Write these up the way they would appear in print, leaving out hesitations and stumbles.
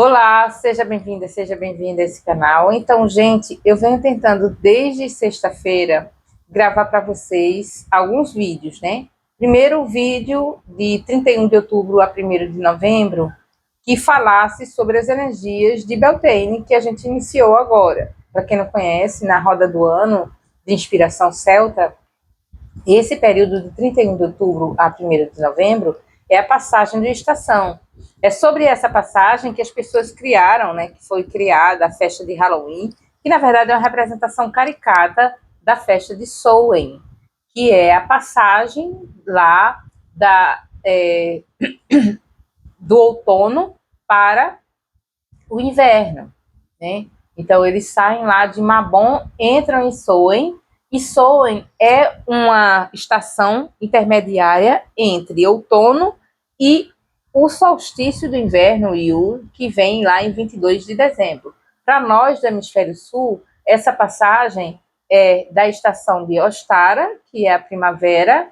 Olá, seja bem-vinda a esse canal. Então, gente, eu venho tentando desde sexta-feira gravar para vocês alguns vídeos, né? Primeiro vídeo de 31 de outubro a 1º de novembro, que falasse sobre as energias de Beltane, que a gente iniciou agora. Para quem não conhece, na roda do ano de inspiração celta, esse período de 31 de outubro a 1º de novembro é a passagem de estação. É sobre essa passagem que as pessoas criaram, né, que foi criada a festa de Halloween, que na verdade é uma representação caricata da festa de Samhain, que é a passagem lá do outono para o inverno, né? Então eles saem lá de Mabon, entram em Samhain, e Samhain é uma estação intermediária entre outono e o solstício do inverno, Yule, que vem lá em 22 de dezembro. Para nós do hemisfério sul, essa passagem é da estação de Ostara, que é a primavera,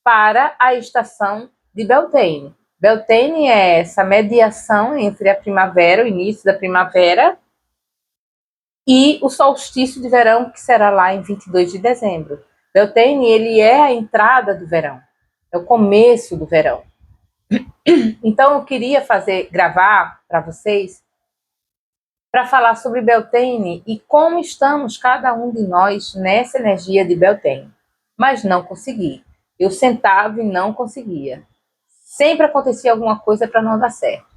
para a estação de Beltane. Beltane é essa mediação entre a primavera, o início da primavera, e o solstício de verão, que será lá em 22 de dezembro. Beltane, ele é a entrada do verão, é o começo do verão. Então, eu queria gravar para vocês, para falar sobre Beltane e como estamos, cada um de nós, nessa energia de Beltane. Mas não consegui. Eu sentava e não conseguia. Sempre acontecia alguma coisa para não dar certo.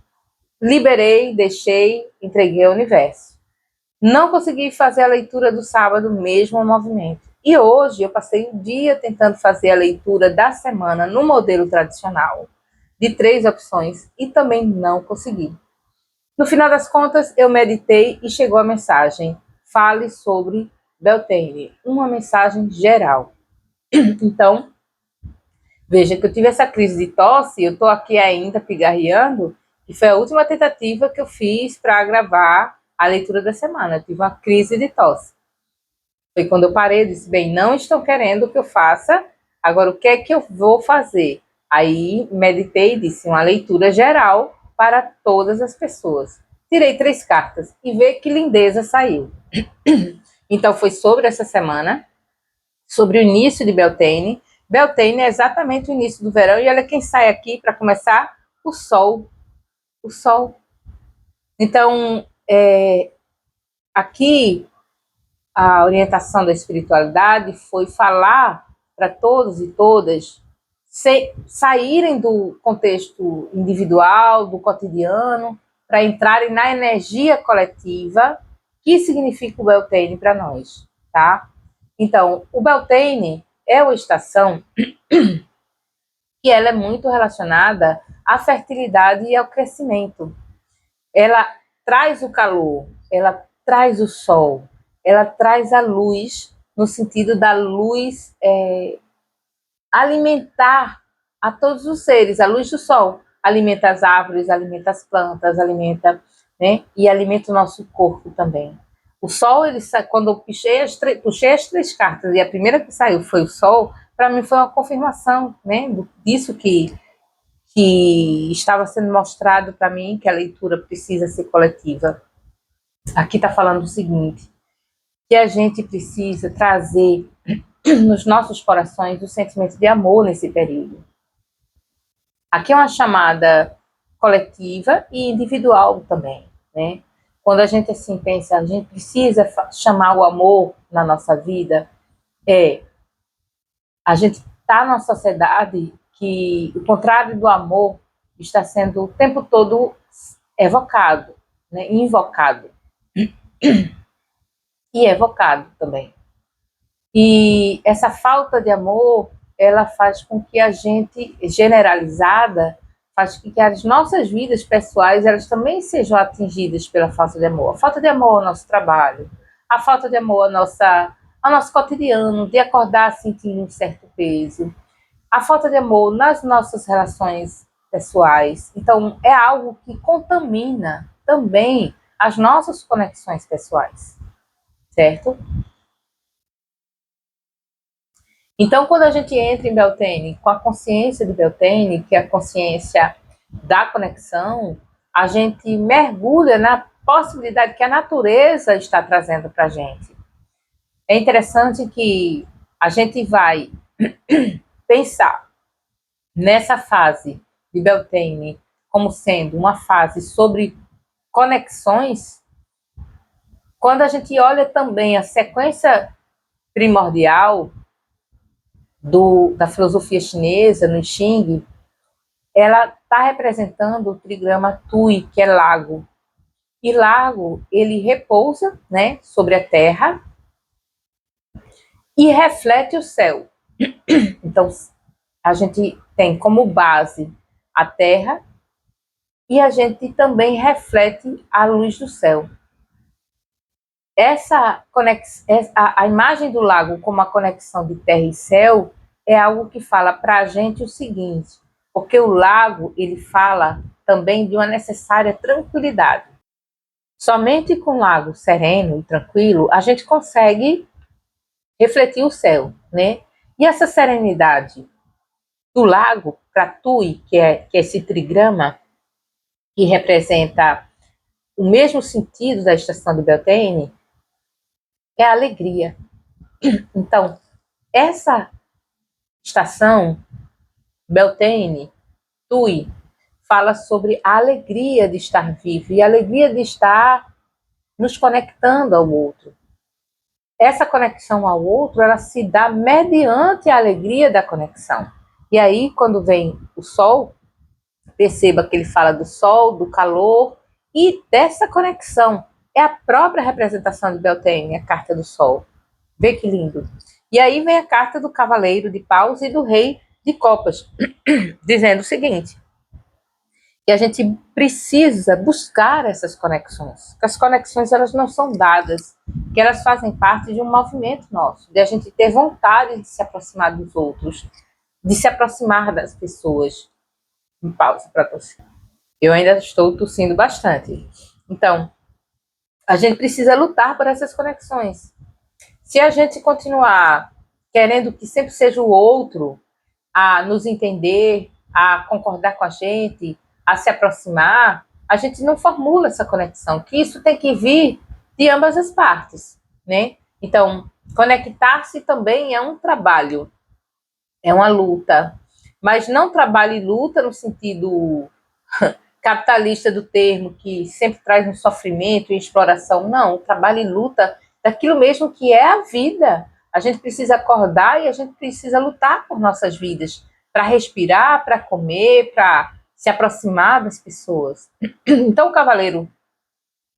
Liberei, deixei, entreguei ao universo. Não consegui fazer a leitura do sábado, mesmo movimento. E hoje eu passei o dia tentando fazer a leitura da semana no modelo tradicional, de 3 opções, e também não consegui. No final das contas, eu meditei e chegou a mensagem: fale sobre Beltane, uma mensagem geral. Então, veja que eu tive essa crise de tosse, eu estou aqui ainda pigarreando, e foi a última tentativa que eu fiz para gravar a leitura da semana. Eu tive uma crise de tosse. Foi quando eu parei e disse: bem, não estão querendo que eu faça, agora o que é que eu vou fazer? Aí meditei e disse: uma leitura geral para todas as pessoas. Tirei 3 cartas e vê que lindeza saiu. Então foi sobre essa semana, sobre o início de Beltane. Beltane é exatamente o início do verão, e olha quem sai aqui para começar: o Sol. O Sol. Então, aqui a orientação da espiritualidade foi falar para todos e todas saírem do contexto individual, do cotidiano, para entrarem na energia coletiva, que significa o Beltane para nós, tá? Então, o Beltane é uma estação que ela é muito relacionada à fertilidade e ao crescimento. Ela traz o calor, ela traz o sol, ela traz a luz, no sentido da luz alimentar a todos os seres. A luz do sol alimenta as árvores, alimenta as plantas, alimenta, né? E alimenta o nosso corpo também. O sol, ele quando eu puxei as 3 cartas e a primeira que saiu foi o sol, para mim foi uma confirmação, né? Disso que estava sendo mostrado para mim, que a leitura precisa ser coletiva. Aqui está falando o seguinte: que a gente precisa trazer nos nossos corações o sentimento de amor nesse período. Aqui é uma chamada coletiva e individual também, né? Quando a gente assim pensa, a gente precisa chamar o amor na nossa vida, a gente está numa sociedade que o contrário do amor está sendo o tempo todo evocado, né? Invocado e evocado também. E essa falta de amor, ela faz com que a gente, generalizada, faz com que as nossas vidas pessoais, elas também sejam atingidas pela falta de amor. A falta de amor ao nosso trabalho, a falta de amor ao nosso cotidiano, de acordar sentindo um certo peso, a falta de amor nas nossas relações pessoais. Então, é algo que contamina também as nossas conexões pessoais, certo? Então, quando a gente entra em Beltane, com a consciência de Beltane, que é a consciência da conexão, a gente mergulha na possibilidade que a natureza está trazendo para a gente. É interessante que a gente vai pensar nessa fase de Beltane como sendo uma fase sobre conexões, quando a gente olha também a sequência primordial da filosofia chinesa, no I Ching, ela está representando o trigrama Tui, que é lago. E lago, ele repousa, né, sobre a terra e reflete o céu. Então, a gente tem como base a terra e a gente também reflete a luz do céu. A imagem do lago como a conexão de terra e céu é algo que fala para a gente o seguinte, porque o lago, ele fala também de uma necessária tranquilidade. Somente com um lago sereno e tranquilo, a gente consegue refletir o céu, né? E essa serenidade do lago, para Tui, que é esse trigrama, que representa o mesmo sentido da estação de Beltane, é a alegria. Então, essa estação, Beltane, Tui, fala sobre a alegria de estar vivo e a alegria de estar nos conectando ao outro. Essa conexão ao outro, ela se dá mediante a alegria da conexão. E aí, quando vem o sol, perceba que ele fala do sol, do calor e dessa conexão. É a própria representação de Beltane, a carta do sol. Vê que lindo. E aí vem a carta do cavaleiro de paus e do rei de copas, dizendo o seguinte, que a gente precisa buscar essas conexões, que as conexões elas não são dadas, que elas fazem parte de um movimento nosso, de a gente ter vontade de se aproximar dos outros, de se aproximar das pessoas. Pausa para tossir. Eu ainda estou tossindo bastante. Então, a gente precisa lutar por essas conexões. Se a gente continuar querendo que sempre seja o outro a nos entender, a concordar com a gente, a se aproximar, a gente não formula essa conexão, que isso tem que vir de ambas as partes, né? Então, conectar-se também é um trabalho, é uma luta, mas não trabalho e luta no sentido capitalista do termo, que sempre traz um sofrimento e exploração, não, trabalho e luta daquilo mesmo que é a vida. A gente precisa acordar e a gente precisa lutar por nossas vidas, para respirar, para comer, para se aproximar das pessoas. Então, o Cavaleiro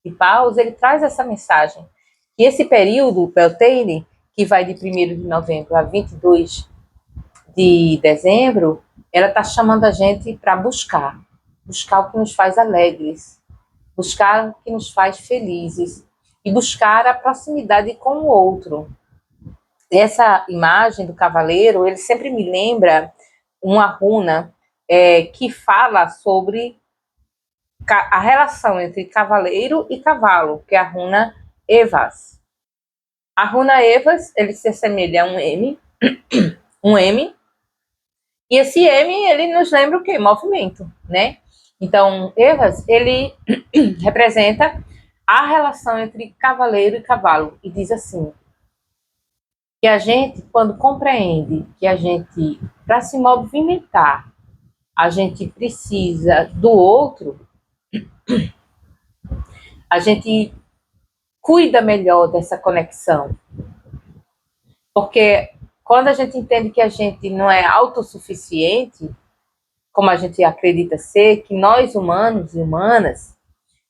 de Paus, ele traz essa mensagem, que esse período, Beltane, que vai de 1º de novembro a 22 de dezembro, ela está chamando a gente para buscar o que nos faz alegres, buscar o que nos faz felizes e buscar a proximidade com o outro. Essa imagem do cavaleiro, ele sempre me lembra uma runa que fala sobre a relação entre cavaleiro e cavalo, que é a runa Evas. A runa Evas, ele se assemelha a um M, e esse M, ele nos lembra o quê? Movimento, né? Então, Evas, ele representa a relação entre cavaleiro e cavalo, e diz assim, que a gente, quando compreende que a gente, para se movimentar, a gente precisa do outro, a gente cuida melhor dessa conexão. Porque quando a gente entende que a gente não é autossuficiente, como a gente acredita ser, que nós humanos e humanas,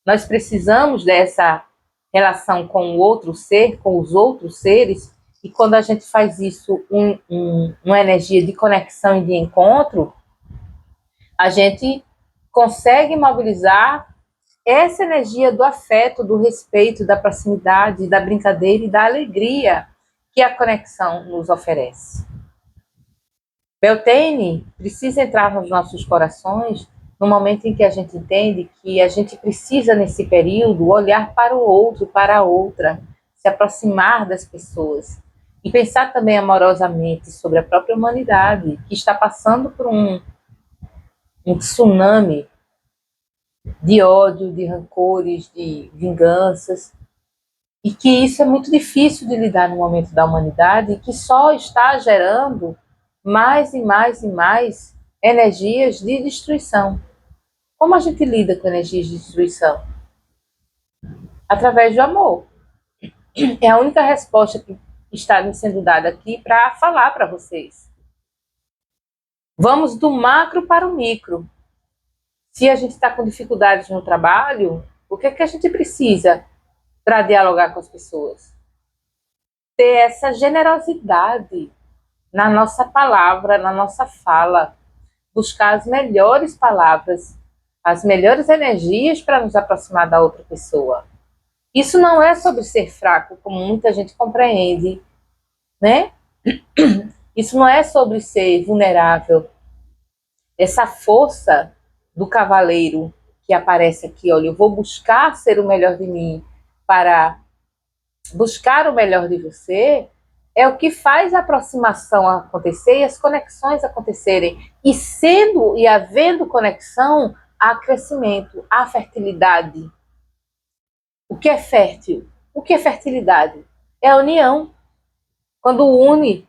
nós precisamos dessa relação com o outro ser, com os outros seres, e quando a gente faz isso uma energia de conexão e de encontro, a gente consegue mobilizar essa energia do afeto, do respeito, da proximidade, da brincadeira e da alegria que a conexão nos oferece. Beltane precisa entrar nos nossos corações no momento em que a gente entende que a gente precisa, nesse período, olhar para o outro, para a outra, se aproximar das pessoas e pensar também amorosamente sobre a própria humanidade, que está passando por um tsunami de ódio, de rancores, de vinganças, e que isso é muito difícil de lidar no momento da humanidade e que só está gerando mais e mais e mais energias de destruição. Como a gente lida com energias de destruição? Através do amor. É a única resposta que está me sendo dada aqui para falar para vocês. Vamos do macro para o micro. Se a gente está com dificuldades no trabalho, o que é que a gente precisa para dialogar com as pessoas? Ter essa generosidade na nossa palavra, na nossa fala, buscar as melhores palavras, as melhores energias para nos aproximar da outra pessoa. Isso não é sobre ser fraco, como muita gente compreende, né? Isso não é sobre ser vulnerável. Essa força do cavaleiro que aparece aqui, olha, eu vou buscar ser o melhor de mim para buscar o melhor de você, é o que faz a aproximação acontecer e as conexões acontecerem. E sendo e havendo conexão, há crescimento, há fertilidade. O que é fértil? O que é fertilidade? É a união. Quando une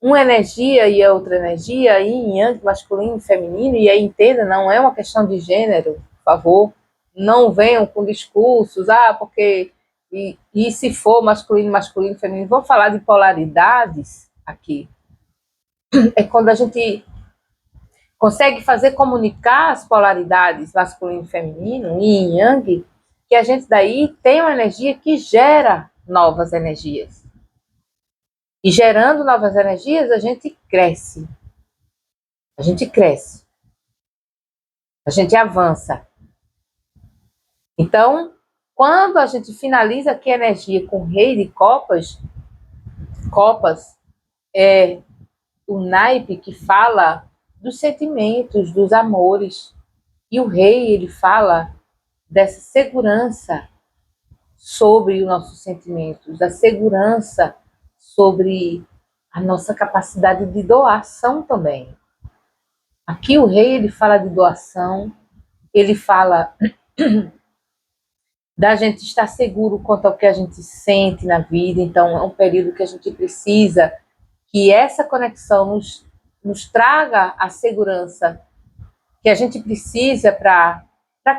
uma energia e a outra energia, yin, yang, masculino e feminino, e aí entenda, não é uma questão de gênero, por favor, não venham com discursos, porque, e se for masculino, masculino, feminino, vamos falar de polaridades aqui. É quando a gente consegue fazer comunicar as polaridades masculino e feminino, yin e yang, que a gente daí tem uma energia que gera novas energias. E gerando novas energias, a gente cresce. A gente cresce. A gente avança. Então, quando a gente finaliza aqui a energia com o rei de copas, copas é o naipe que fala dos sentimentos, dos amores. E o rei, ele fala dessa segurança sobre os nossos sentimentos, da segurança sobre a nossa capacidade de doação também. Aqui o rei, ele fala de doação, ele fala da gente estar seguro quanto ao que a gente sente na vida. Então é um período que a gente precisa que essa conexão nos traga a segurança que a gente precisa para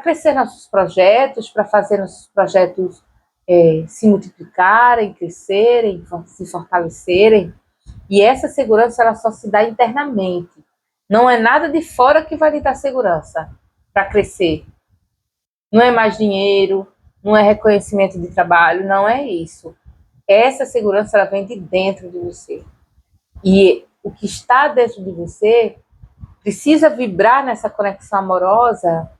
crescer nossos projetos, para fazer nossos projetos se multiplicarem, crescerem, se fortalecerem. E essa segurança ela só se dá internamente. Não é nada de fora que vai lhe dar segurança para crescer. Não é mais dinheiro, não é reconhecimento de trabalho, não é isso. Essa segurança ela vem de dentro de você. E o que está dentro de você precisa vibrar nessa conexão amorosa,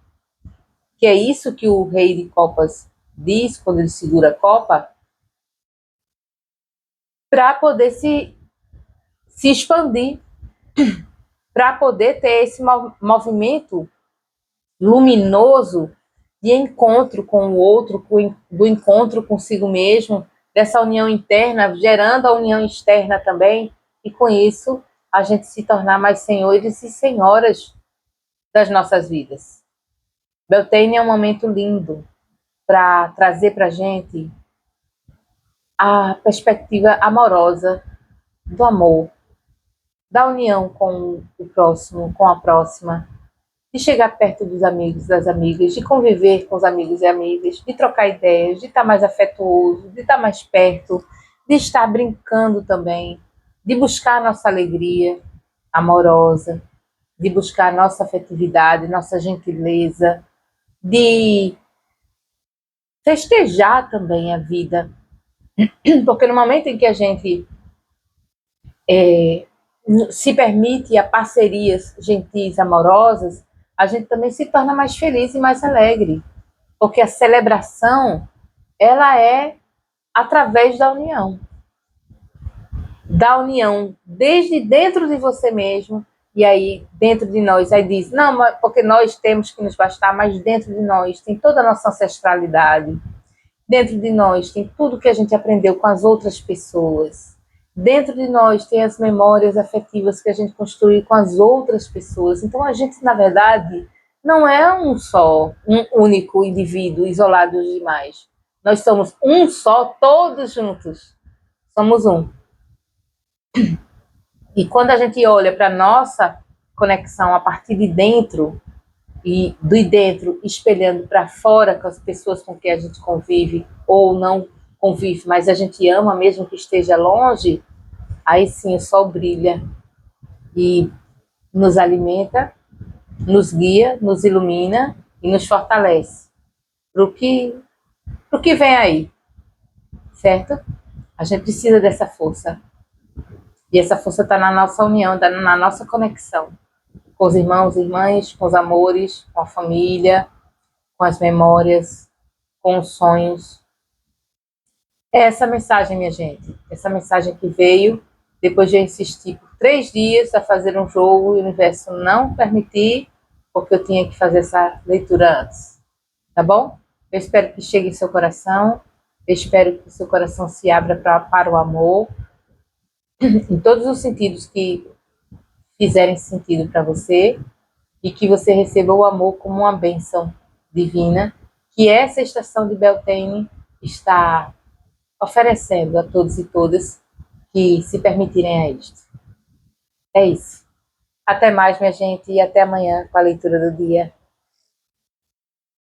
que é isso que o rei de copas diz quando ele segura a copa, para poder se expandir, para poder ter esse movimento luminoso de encontro com o outro, do encontro consigo mesmo, dessa união interna, gerando a união externa também, e com isso a gente se tornar mais senhores e senhoras das nossas vidas. Beltane é um momento lindo para trazer para a gente a perspectiva amorosa do amor, da união com o próximo, com a próxima, de chegar perto dos amigos, das amigas, de conviver com os amigos e amigas, de trocar ideias, de estar mais afetuoso, de estar mais perto, de estar brincando também, de buscar a nossa alegria amorosa, de buscar a nossa afetividade, nossa gentileza, de festejar também a vida. Porque no momento em que a gente se permite a parcerias gentis, amorosas, a gente também se torna mais feliz e mais alegre. Porque a celebração, ela é através da união. Da união desde dentro de você mesmo, e aí dentro de nós, aí diz, não, porque nós temos que nos bastar, mas dentro de nós tem toda a nossa ancestralidade, dentro de nós tem tudo que a gente aprendeu com as outras pessoas, dentro de nós tem as memórias afetivas que a gente construiu com as outras pessoas. Então a gente, na verdade, não é um só, um único indivíduo isolado dos demais. Nós somos um só, todos juntos. Somos um. E quando a gente olha para a nossa conexão a partir de dentro, e do dentro espelhando para fora com as pessoas com quem a gente convive ou não convive, mas a gente ama mesmo que esteja longe, aí sim o sol brilha e nos alimenta, nos guia, nos ilumina e nos fortalece pro que vem aí, certo? A gente precisa dessa força. E essa força está na nossa união, tá na nossa conexão com os irmãos e irmãs, com os amores, com a família, com as memórias, com os sonhos. É essa mensagem, minha gente. Essa mensagem que veio depois de eu insistir por 3 dias a fazer um jogo e o universo não permitir, porque eu tinha que fazer essa leitura antes. Tá bom? Eu espero que chegue em seu coração. Eu espero que o seu coração se abra para o amor, em todos os sentidos que fizerem sentido para você, e que você receba o amor como uma bênção divina, que essa estação de Beltane está oferecendo a todos e todas que se permitirem a isto. É isso. Até mais, minha gente, e até amanhã com a leitura do dia.